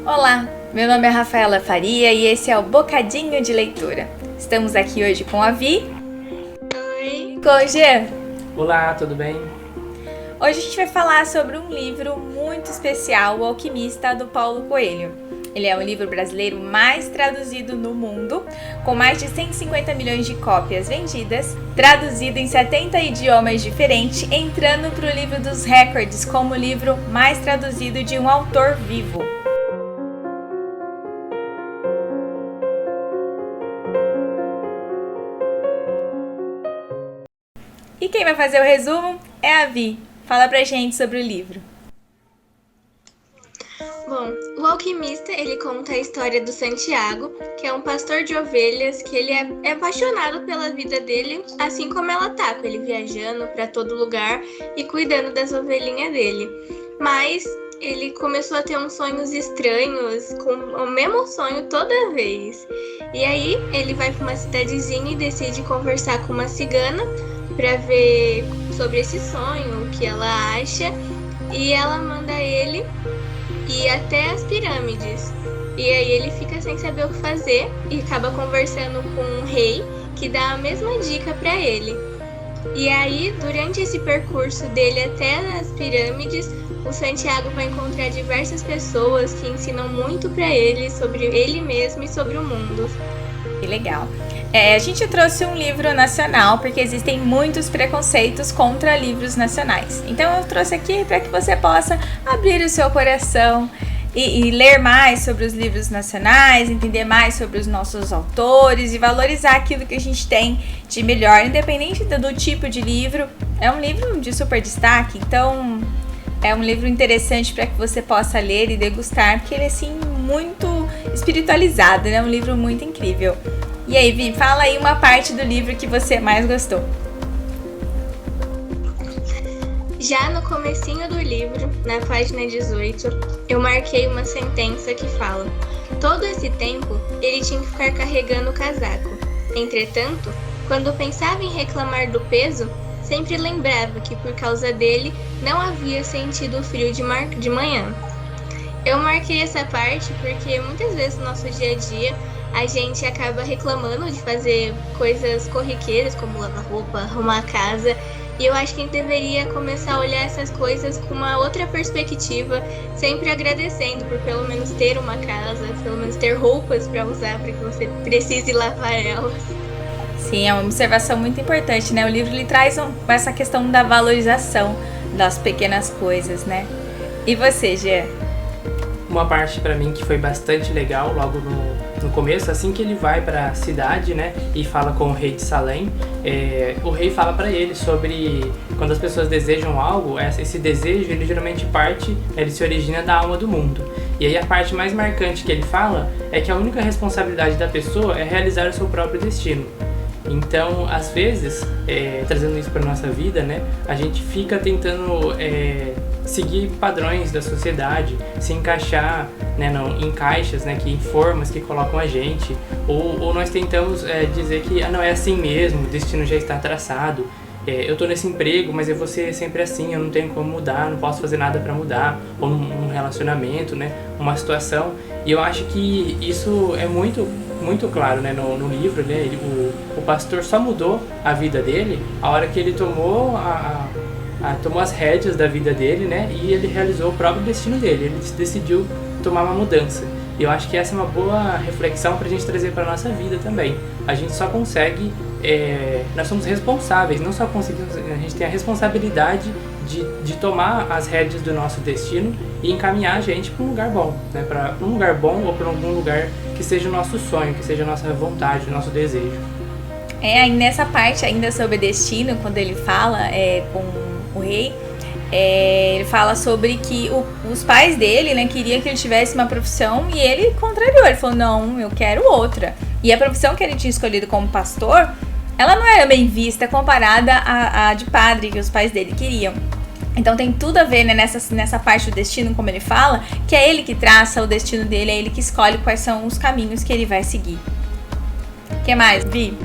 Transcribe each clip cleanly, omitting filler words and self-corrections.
Olá, meu nome é Rafaela Faria e esse é o Bocadinho de Leitura. Estamos aqui hoje com a Vi. Oi. Com o Jean. Olá, tudo bem? Hoje a gente vai falar sobre um livro muito especial, O Alquimista, do Paulo Coelho. Ele é o livro brasileiro mais traduzido no mundo, com mais de 150 milhões de cópias vendidas, traduzido em 70 idiomas diferentes, entrando para o livro dos recordes como o livro mais traduzido de um autor vivo. E quem vai fazer o resumo é a Vi. Fala pra gente sobre o livro. Bom, o Alquimista, ele conta a história do Santiago, que é um pastor de ovelhas, que ele é apaixonado pela vida dele, assim como ela tá, com ele viajando para todo lugar e cuidando das ovelhinhas dele. Mas ele começou a ter uns sonhos estranhos, com o mesmo sonho toda vez. E aí ele vai para uma cidadezinha e decide conversar com uma cigana para ver sobre esse sonho, o que ela acha, e ela manda ele ir até as pirâmides. E aí ele fica sem saber o que fazer e acaba conversando com um rei que dá a mesma dica para ele. E aí, durante esse percurso dele até as pirâmides, o Santiago vai encontrar diversas pessoas que ensinam muito para ele sobre ele mesmo e sobre o mundo. Que legal. A gente trouxe um livro nacional porque existem muitos preconceitos contra livros nacionais. Então eu trouxe aqui para que você possa abrir o seu coração e ler mais sobre os livros nacionais, entender mais sobre os nossos autores e valorizar aquilo que a gente tem de melhor, independente do tipo de livro. É um livro de super destaque, então é um livro interessante para que você possa ler e degustar, porque ele é assim muito espiritualizado, né? Um livro muito incrível. E aí, Vi, fala aí uma parte do livro que você mais gostou. Já no comecinho do livro, na página 18, eu marquei uma sentença que fala: todo esse tempo ele tinha que ficar carregando o casaco. Entretanto, quando pensava em reclamar do peso, sempre lembrava que por causa dele não havia sentido o frio de manhã. Eu marquei essa parte porque muitas vezes no nosso dia a dia a gente acaba reclamando de fazer coisas corriqueiras como lavar roupa, arrumar a casa, e eu acho que a gente deveria começar a olhar essas coisas com uma outra perspectiva, sempre agradecendo por pelo menos ter uma casa, pelo menos ter roupas para usar para que você precise lavar elas. Sim, é uma observação muito importante, né? O livro ele traz essa questão da valorização das pequenas coisas, né? E você, Jean? Uma parte pra mim que foi bastante legal logo no começo, assim que ele vai pra cidade, né, e fala com o rei de Salém, o rei fala pra ele sobre quando as pessoas desejam algo, esse desejo ele geralmente ele se origina da alma do mundo. E aí a parte mais marcante que ele fala é que a única responsabilidade da pessoa é realizar o seu próprio destino. Então, às vezes, trazendo isso para nossa vida, né, a gente fica tentando seguir padrões da sociedade, se encaixar, né, em caixas, né, em formas que colocam a gente, ou nós tentamos dizer que não é assim mesmo, o destino já está traçado. Eu estou nesse emprego, mas eu vou ser sempre assim, eu não tenho como mudar, não posso fazer nada para mudar, ou num relacionamento, né, uma situação. E eu acho que isso é muito claro, né, no livro, né, o pastor só mudou a vida dele a hora que ele tomou tomou as rédeas da vida dele, né, e ele realizou o próprio destino dele, ele decidiu tomar uma mudança. E eu acho que essa é uma boa reflexão pra gente trazer pra nossa vida também. A gente só consegue, nós somos responsáveis, não só conseguimos, a gente tem a responsabilidade de tomar as rédeas do nosso destino e encaminhar a gente para um lugar bom, né? Para um lugar bom ou para algum lugar que seja o nosso sonho, que seja a nossa vontade, o nosso desejo. Nessa parte ainda sobre destino, quando ele fala com o rei, ele fala sobre que os pais dele, né, queriam que ele tivesse uma profissão e ele contrariou, ele falou, não, eu quero outra. E a profissão que ele tinha escolhido como pastor, ela não era bem vista comparada à de padre que os pais dele queriam. Então tem tudo a ver, né, nessa parte do destino, como ele fala, que é ele que traça o destino dele, é ele que escolhe quais são os caminhos que ele vai seguir. O que mais, Vi?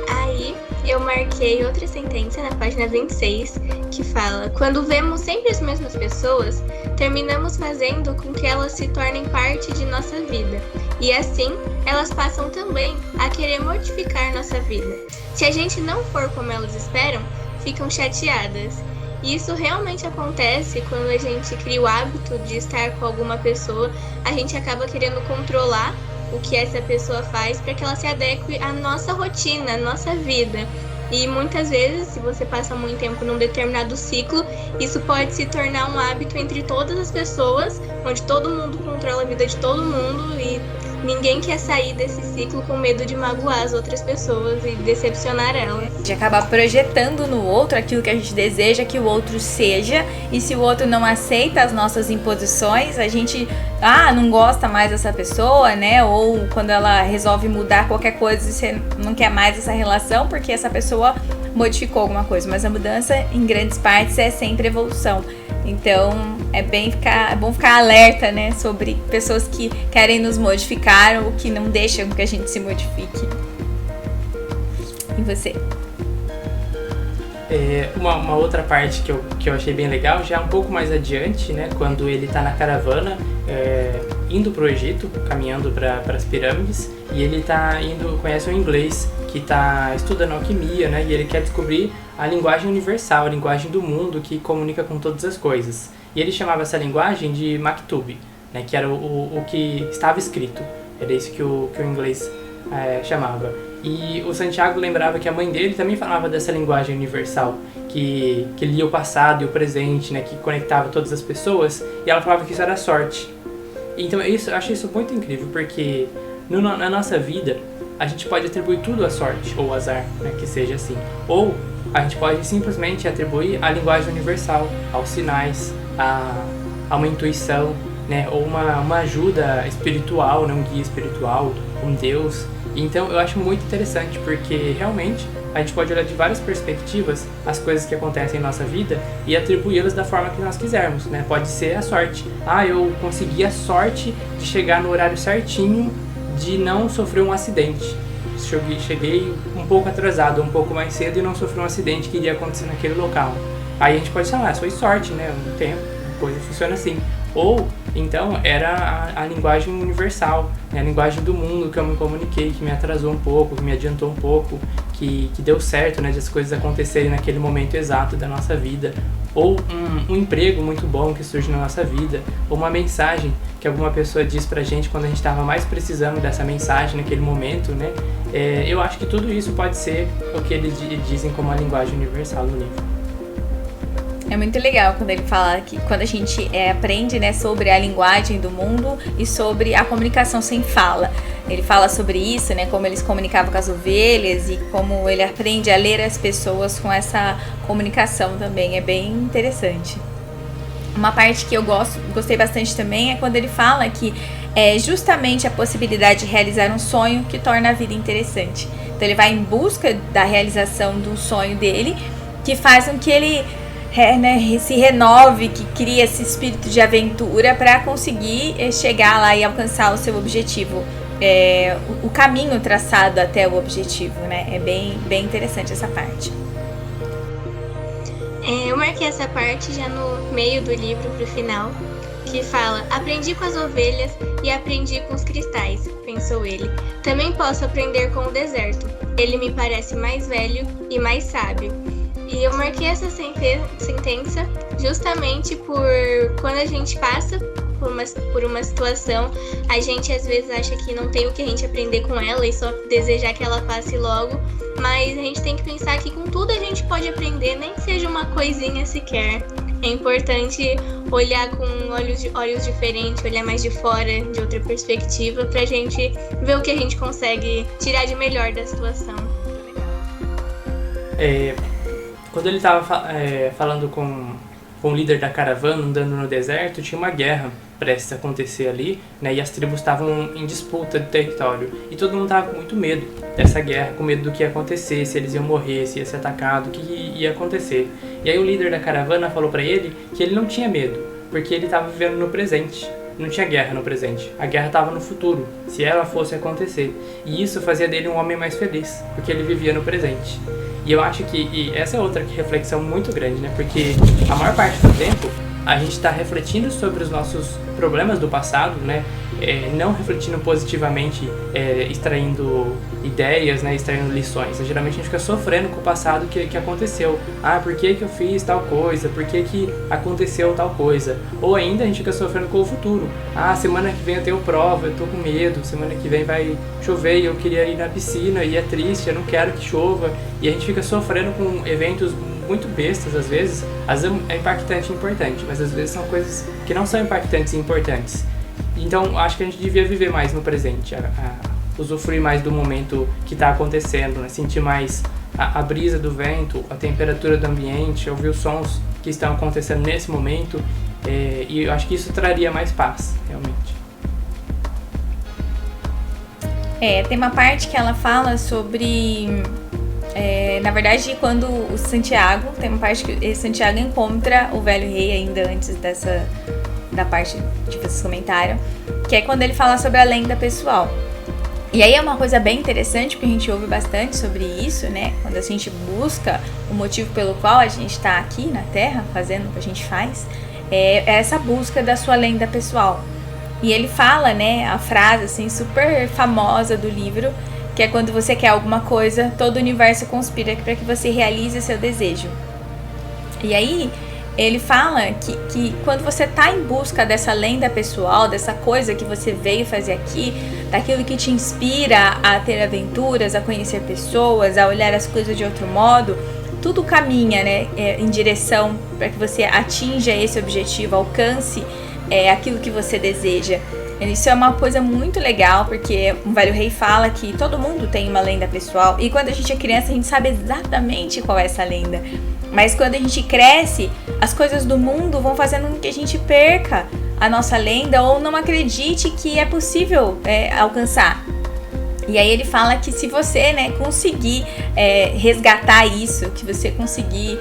Aí eu marquei outra sentença na página 26, que fala: quando vemos sempre as mesmas pessoas, terminamos fazendo com que elas se tornem parte de nossa vida. E assim, elas passam também a querer mortificar nossa vida. Se a gente não for como elas esperam, ficam chateadas. E isso realmente acontece quando a gente cria o hábito de estar com alguma pessoa, a gente acaba querendo controlar o que essa pessoa faz para que ela se adeque à nossa rotina, à nossa vida. E muitas vezes, se você passa muito tempo num determinado ciclo, isso pode se tornar um hábito entre todas as pessoas, onde todo mundo controla a vida de todo mundo e ninguém quer sair desse ciclo com medo de magoar as outras pessoas e decepcionar elas. De acabar projetando no outro aquilo que a gente deseja que o outro seja, e se o outro não aceita as nossas imposições, a gente não gosta mais dessa pessoa, né? Ou quando ela resolve mudar qualquer coisa, você não quer mais essa relação porque essa pessoa modificou alguma coisa. Mas a mudança, em grandes partes, é sempre evolução. Então, é bom ficar alerta, né, sobre pessoas que querem nos modificar ou que não deixam que a gente se modifique. E você? Uma outra parte que eu achei bem legal, já um pouco mais adiante, né, quando ele tá na caravana, indo pro Egito, caminhando para as pirâmides, e ele conhece um inglês que tá estudando alquimia, né, e ele quer descobrir a linguagem universal, a linguagem do mundo que comunica com todas as coisas. E ele chamava essa linguagem de Maktub, né, que era o que estava escrito. Era isso que o inglês chamava. E o Santiago lembrava que a mãe dele também falava dessa linguagem universal, que lia o passado e o presente, né, que conectava todas as pessoas, e ela falava que isso era sorte. Então eu acho isso muito incrível, porque na nossa vida a gente pode atribuir tudo à sorte, ou azar, né, que seja assim. Ou a gente pode simplesmente atribuir a linguagem universal, aos sinais, a uma intuição, né, ou uma ajuda espiritual, né, um guia espiritual, um Deus. Então eu acho muito interessante, porque realmente a gente pode olhar de várias perspectivas as coisas que acontecem em nossa vida e atribuí-las da forma que nós quisermos, né? Pode ser a sorte. Eu consegui a sorte de chegar no horário certinho, de não sofrer um acidente. Cheguei um pouco atrasado, um pouco mais cedo, e não sofri um acidente que iria acontecer naquele local. Aí a gente pode falar, foi sorte, né? Um tempo, a coisa funciona assim. Ou, então, era a linguagem universal, né? A linguagem do mundo que eu me comuniquei, que me atrasou um pouco, que me adiantou um pouco, que deu certo, né? De as coisas acontecerem naquele momento exato da nossa vida. Ou um emprego muito bom que surge na nossa vida, ou uma mensagem que alguma pessoa diz pra gente quando a gente estava mais precisando dessa mensagem naquele momento, né? Eu acho que tudo isso pode ser o que eles dizem como a linguagem universal no livro. É muito legal quando ele fala que quando a gente aprende, né, sobre a linguagem do mundo e sobre a comunicação sem fala. Ele fala sobre isso, né, como eles comunicavam com as ovelhas e como ele aprende a ler as pessoas com essa comunicação também. É bem interessante. Uma parte que eu gostei bastante também é quando ele fala que é justamente a possibilidade de realizar um sonho que torna a vida interessante. Então ele vai em busca da realização do sonho dele, que faz com que ele se renove, que cria esse espírito de aventura para conseguir chegar lá e alcançar o seu objetivo, o caminho traçado até o objetivo, né? É bem interessante essa parte. Eu marquei essa parte já no meio do livro pro final, que fala: aprendi com as ovelhas e aprendi com os cristais, pensou ele. Também posso aprender com o deserto. Ele me parece mais velho e mais sábio. E eu marquei essa sentença justamente por quando a gente passa por uma situação, a gente às vezes acha que não tem o que a gente aprender com ela e só desejar que ela passe logo, mas a gente tem que pensar que com tudo a gente pode aprender, nem que seja uma coisinha sequer. É importante olhar com olhos diferentes, olhar mais de fora, de outra perspectiva, pra gente ver o que a gente consegue tirar de melhor da situação. Quando ele estava falando com o líder da caravana, andando no deserto, tinha uma guerra prestes a acontecer ali, né? E as tribos estavam em disputa de território. E todo mundo estava com muito medo dessa guerra, com medo do que ia acontecer, se eles iam morrer, se ia ser atacado, o que ia acontecer. E aí o líder da caravana falou para ele que ele não tinha medo, porque ele estava vivendo no presente. Não tinha guerra no presente, a guerra estava no futuro, se ela fosse acontecer. E isso fazia dele um homem mais feliz, porque ele vivia no presente. E eu acho que e essa é outra reflexão muito grande, né? Porque a maior parte do tempo a gente está refletindo sobre os nossos problemas do passado, né? Não refletindo positivamente, extraindo ideias, né? Extraindo lições. Geralmente a gente fica sofrendo com o passado que aconteceu. Ah, por que eu fiz tal coisa? Por que aconteceu tal coisa? Ou ainda a gente fica sofrendo com o futuro. Ah, semana que vem eu tenho prova, eu tô com medo. Semana que vem vai chover e eu queria ir na piscina e é triste, eu não quero que chova. E a gente fica sofrendo com eventos muito bestas às vezes é impactante e importante, mas às vezes são coisas que não são impactantes e importantes. Então acho que a gente devia viver mais no presente, usufruir mais do momento que está acontecendo, né? Sentir mais a brisa do vento, a temperatura do ambiente, ouvir os sons que estão acontecendo nesse momento, e eu acho que isso traria mais paz, realmente. Tem uma parte que ela fala sobre... na verdade, quando o Santiago, tem uma parte que Santiago encontra o velho rei ainda antes da parte que vocês comentaram, que é quando ele fala sobre a lenda pessoal. E aí é uma coisa bem interessante, porque a gente ouve bastante sobre isso, né? Quando a gente busca o motivo pelo qual a gente está aqui na Terra, fazendo o que a gente faz, é essa busca da sua lenda pessoal. E ele fala, né, a frase assim, super famosa do livro, que é quando você quer alguma coisa, todo o universo conspira para que você realize seu desejo. E aí, ele fala que quando você está em busca dessa lenda pessoal, dessa coisa que você veio fazer aqui, daquilo que te inspira a ter aventuras, a conhecer pessoas, a olhar as coisas de outro modo, tudo caminha, né, em direção para que você atinja esse objetivo, alcance aquilo que você deseja. Isso é uma coisa muito legal, porque o velho rei fala que todo mundo tem uma lenda pessoal, e quando a gente é criança a gente sabe exatamente qual é essa lenda, mas quando a gente cresce, as coisas do mundo vão fazendo com que a gente perca a nossa lenda ou não acredite que é possível alcançar. E aí ele fala que se você, né, conseguir resgatar isso, que você conseguir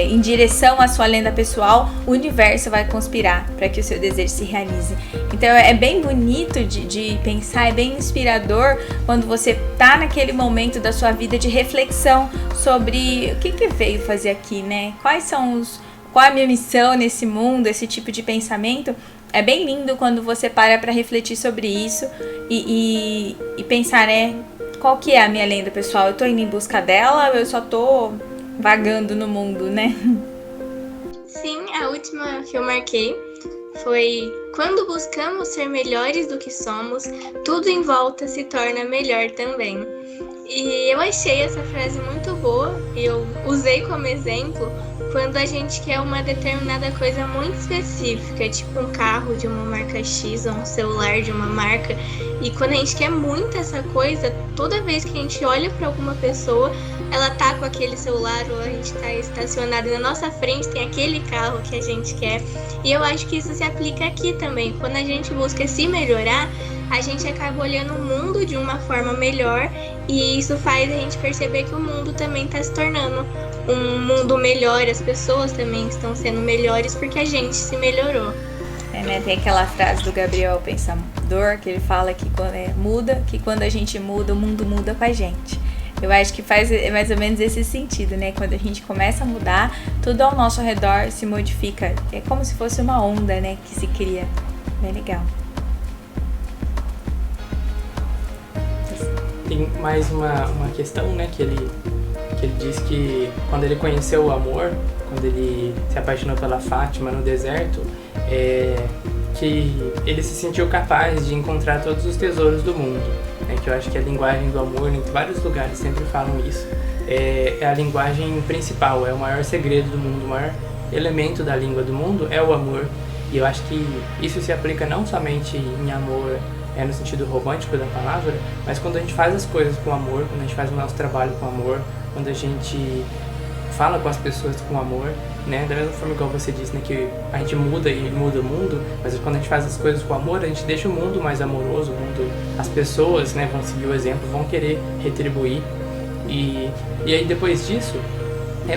em direção à sua lenda pessoal, o universo vai conspirar para que o seu desejo se realize. Então é bem bonito de pensar, é bem inspirador quando você tá naquele momento da sua vida de reflexão sobre o que veio fazer aqui, né? Qual é a minha missão nesse mundo, esse tipo de pensamento. É bem lindo quando você para refletir sobre isso e pensar, né, qual que é a minha lenda pessoal? Eu tô indo em busca dela ou eu só tô vagando no mundo, né? Sim, a última que eu marquei foi: quando buscamos ser melhores do que somos, tudo em volta se torna melhor também. E eu achei essa frase muito boa, eu usei como exemplo quando a gente quer uma determinada coisa muito específica, tipo um carro de uma marca X ou um celular de uma marca, e quando a gente quer muito essa coisa, toda vez que a gente olha para alguma pessoa, ela tá com aquele celular ou a gente tá estacionado na nossa frente, tem aquele carro que a gente quer. E eu acho que isso se aplica aqui também. Quando a gente busca se melhorar, a gente acaba olhando o mundo de uma forma melhor, e isso faz a gente perceber que o mundo também está se tornando um mundo melhor, as pessoas também estão sendo melhores porque a gente se melhorou. Né, tem aquela frase do Gabriel Pensador que ele fala que quando a gente muda, o mundo muda com a gente. Eu acho que faz mais ou menos esse sentido, né? Quando a gente começa a mudar, tudo ao nosso redor se modifica. É como se fosse uma onda, né, que se cria. Bem legal. Tem mais uma questão, né, que ele diz que quando ele conheceu o amor, quando ele se apaixonou pela Fátima no deserto, que ele se sentiu capaz de encontrar todos os tesouros do mundo, né, que eu acho que a linguagem do amor, em vários lugares sempre falam isso, é a linguagem principal, é o maior segredo do mundo, o maior elemento da língua do mundo é o amor. E eu acho que isso se aplica não somente em amor no sentido romântico da palavra, mas quando a gente faz as coisas com amor, quando a gente faz o nosso trabalho com amor, quando a gente fala com as pessoas com amor, né? Da mesma forma igual você disse, né, que a gente muda e muda o mundo, mas quando a gente faz as coisas com amor, a gente deixa o mundo mais amoroso, as pessoas, né, vão seguir o exemplo, vão querer retribuir. E aí depois disso,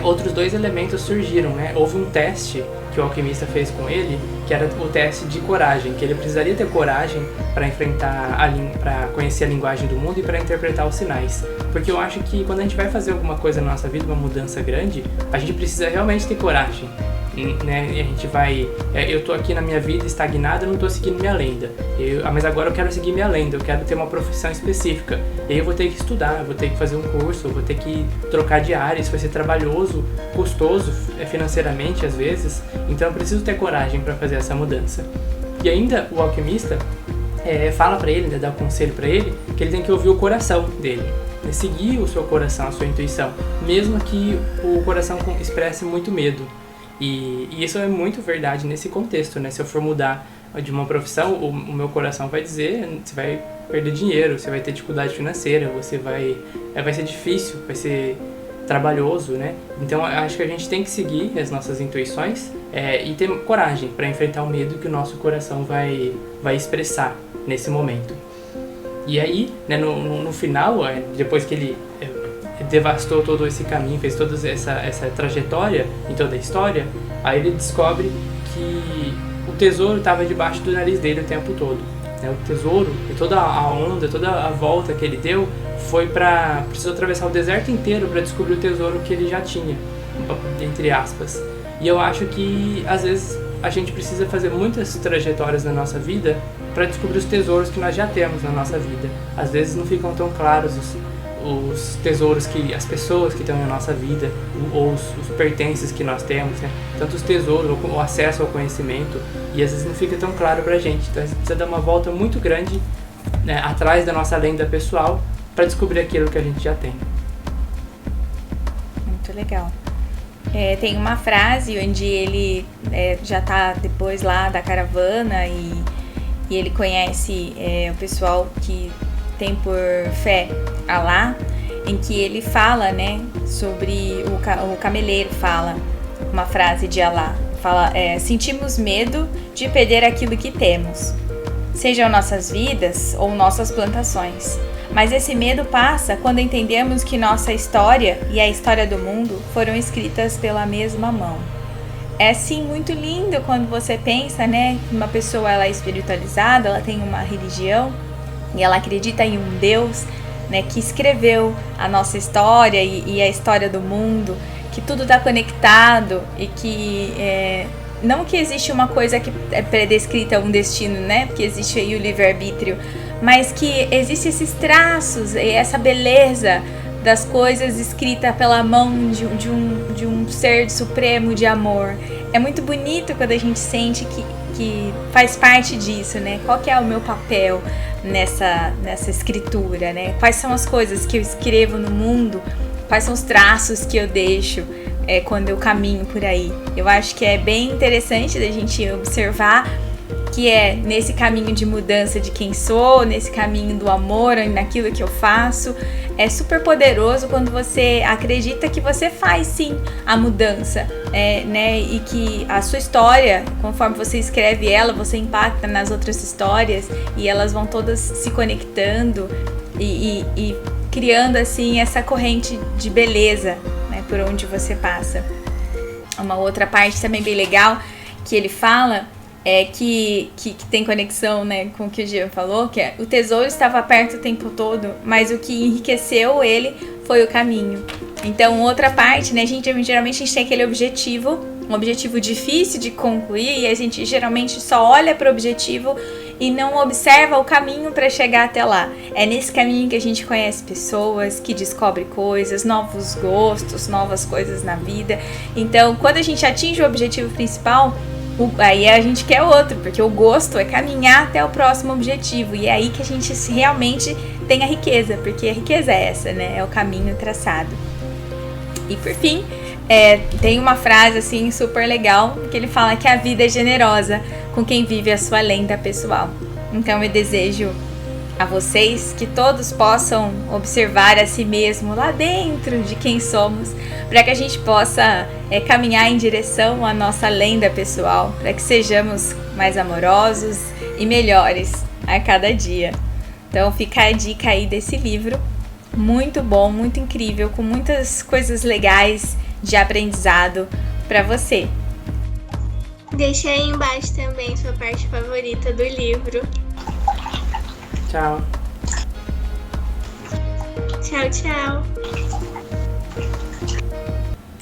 outros dois elementos surgiram, né? Houve um teste que o alquimista fez com ele, que era o teste de coragem, que ele precisaria ter coragem para enfrentar, para conhecer a linguagem do mundo e para interpretar os sinais. Porque eu acho que quando a gente vai fazer alguma coisa na nossa vida, uma mudança grande, a gente precisa realmente ter coragem. Né? E a gente vai... eu tô aqui na minha vida estagnado, eu não tô seguindo minha lenda. Mas agora eu quero seguir minha lenda, eu quero ter uma profissão específica. E aí eu vou ter que estudar, eu vou ter que fazer um curso, eu vou ter que trocar de área, isso vai ser trabalhoso, custoso financeiramente às vezes. Então eu preciso ter coragem para fazer essa mudança. E ainda o alquimista fala para ele, dá um conselho para ele, que ele tem que ouvir o coração dele. Seguir o seu coração, a sua intuição, mesmo que o coração expresse muito medo. E isso é muito verdade nesse contexto, né? Se eu for mudar de uma profissão, o meu coração vai dizer, você vai perder dinheiro, você vai ter dificuldade financeira, vai ser difícil, vai ser trabalhoso, né? Então eu acho que a gente tem que seguir as nossas intuições e ter coragem para enfrentar o medo que o nosso coração vai expressar nesse momento. E aí, né, no final, depois que ele devastou todo esse caminho, fez toda essa trajetória em toda a história, aí ele descobre que o tesouro estava debaixo do nariz dele o tempo todo. Né? O tesouro, e toda a onda, toda a volta que ele deu, precisou atravessar o deserto inteiro para descobrir o tesouro que ele já tinha, entre aspas. E eu acho que, às vezes, a gente precisa fazer muitas trajetórias na nossa vida para descobrir os tesouros que nós já temos na nossa vida. Às vezes não ficam tão claros os tesouros as pessoas que estão na nossa vida, ou os pertences que nós temos, né? Tanto os tesouros, o acesso ao conhecimento, e às vezes não fica tão claro pra gente. Então a gente precisa dar uma volta muito grande, né, atrás da nossa lenda pessoal para descobrir aquilo que a gente já tem. Muito legal. Tem uma frase onde ele já tá depois lá da caravana e ele conhece o pessoal que tem por fé Alá, em que ele fala, né, sobre o cameleiro fala uma frase de Alá, fala, sentimos medo de perder aquilo que temos, sejam nossas vidas ou nossas plantações, mas esse medo passa quando entendemos que nossa história e a história do mundo foram escritas pela mesma mão. É sim muito lindo quando você pensa, né, que uma pessoa ela é espiritualizada, ela tem uma religião e ela acredita em um Deus, né, que escreveu a nossa história e a história do mundo, que tudo está conectado e que não que existe uma coisa que é predescrita, um destino, né, porque existe aí o livre-arbítrio, mas que existem esses traços e essa beleza das coisas escrita pela mão de um ser supremo de amor. É muito bonito quando a gente sente que faz parte disso, né? Qual que é o meu papel nessa escritura, né? Quais são as coisas que eu escrevo no mundo? Quais são os traços que eu deixo quando eu caminho por aí? Eu acho que é bem interessante da gente observar que nesse caminho de mudança de quem sou, nesse caminho do amor, naquilo que eu faço. É super poderoso quando você acredita que você faz sim a mudança, né? E que a sua história, conforme você escreve ela, você impacta nas outras histórias e elas vão todas se conectando e criando assim essa corrente de beleza, né, por onde você passa. Uma outra parte também bem legal que ele fala que tem conexão, né, com o que o Jean falou, que o tesouro estava perto o tempo todo, mas o que enriqueceu ele foi o caminho. Então, outra parte, né, geralmente a gente tem aquele objetivo, um objetivo difícil de concluir, e a gente geralmente só olha para o objetivo e não observa o caminho para chegar até lá. É nesse caminho que a gente conhece pessoas, que descobre coisas, novos gostos, novas coisas na vida. Então, quando a gente atinge o objetivo principal, aí a gente quer outro, porque o gosto é caminhar até o próximo objetivo, e é aí que a gente realmente tem a riqueza, porque a riqueza é essa, né? É o caminho traçado. E por fim, tem uma frase assim super legal, que ele fala que a vida é generosa com quem vive a sua lenda pessoal. Então eu desejo a vocês que todos possam observar a si mesmo lá dentro de quem somos, para que a gente possa caminhar em direção à nossa lenda pessoal, para que sejamos mais amorosos e melhores a cada dia. Então fica a dica aí desse livro, muito bom, muito incrível, com muitas coisas legais de aprendizado para você. Deixa aí embaixo também sua parte favorita do livro. Tchau. Tchau, tchau.